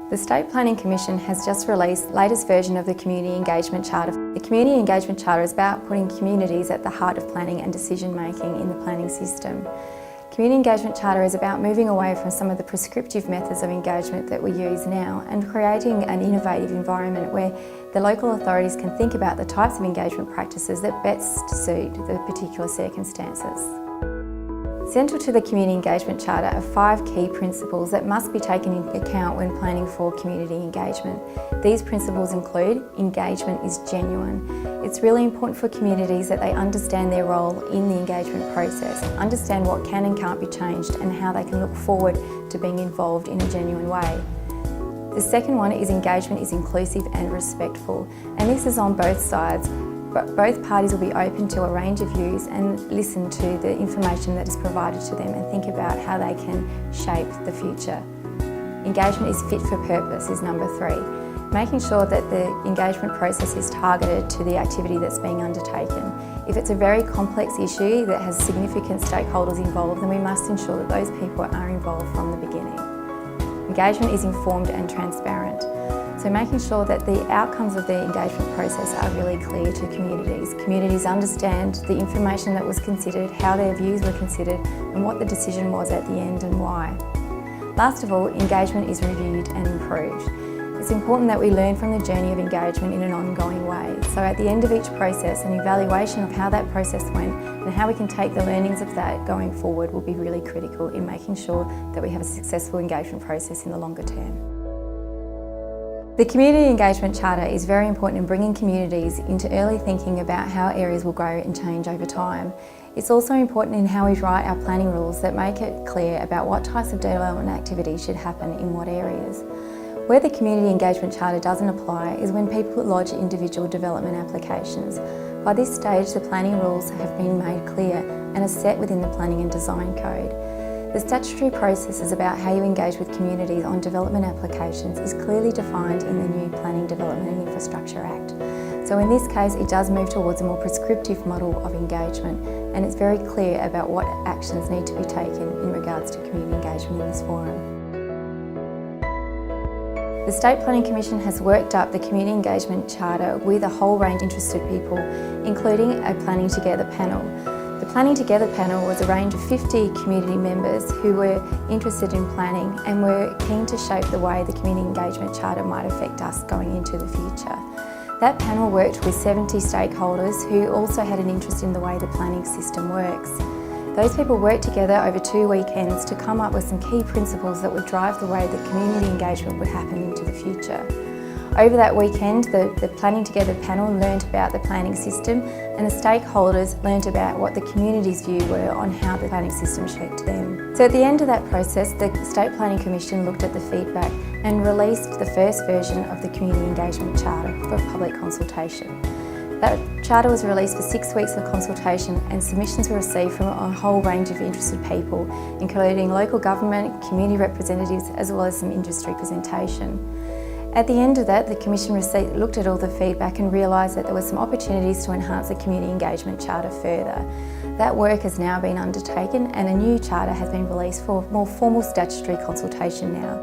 The State Planning Commission has just released the latest version of the Community Engagement Charter. The Community Engagement Charter is about putting communities at the heart of planning and decision making in the planning system. Community Engagement Charter is about moving away from some of the prescriptive methods of engagement that we use now and creating an innovative environment where the local authorities can think about the types of engagement practices that best suit the particular circumstances. Central to the Community Engagement Charter are 5 key principles that must be taken into account when planning for community engagement. These principles include engagement is genuine. It's really important for communities that they understand their role in the engagement process, understand what can and can't be changed and how they can look forward to being involved in a genuine way. The second one is engagement is inclusive and respectful, and this is on both sides. But both parties will be open to a range of views and listen to the information that is provided to them and think about how they can shape the future. Engagement is fit for purpose is number 3. Making sure that the engagement process is targeted to the activity that's being undertaken. If it's a very complex issue that has significant stakeholders involved, then we must ensure that those people are involved from the beginning. Engagement is informed and transparent. So making sure that the outcomes of the engagement process are really clear to communities. Communities understand the information that was considered, how their views were considered, and what the decision was at the end and why. Last of all, engagement is reviewed and improved. It's important that we learn from the journey of engagement in an ongoing way. So at the end of each process, an evaluation of how that process went and how we can take the learnings of that going forward will be really critical in making sure that we have a successful engagement process in the longer term. The Community Engagement Charter is very important in bringing communities into early thinking about how areas will grow and change over time. It's also important in how we write our planning rules that make it clear about what types of development activities should happen in what areas. Where the Community Engagement Charter doesn't apply is when people lodge individual development applications. By this stage, the planning rules have been made clear and are set within the Planning and Design Code. The statutory process is about how you engage with communities on development applications is clearly defined in the new Planning, Development and Infrastructure Act. So in this case, it does move towards a more prescriptive model of engagement, and it's very clear about what actions need to be taken in regards to community engagement in this forum. The State Planning Commission has worked up the Community Engagement Charter with a whole range of interested people, including a Planning Together panel. The Planning Together panel was a range of 50 community members who were interested in planning and were keen to shape the way the Community Engagement Charter might affect us going into the future. That panel worked with 70 stakeholders who also had an interest in the way the planning system works. Those people worked together over 2 weekends to come up with some key principles that would drive the way that community engagement would happen into the future. Over that weekend, the Planning Together panel learnt about the planning system and the stakeholders learnt about what the community's view were on how the planning system shaped them. So at the end of that process, the State Planning Commission looked at the feedback and released the first version of the Community Engagement Charter for public consultation. That charter was released for 6 weeks of consultation and submissions were received from a whole range of interested people, including local government, community representatives, as well as some industry representation. At the end of that, the Commission looked at all the feedback and realised that there were some opportunities to enhance the Community Engagement Charter further. That work has now been undertaken and a new charter has been released for more formal statutory consultation now.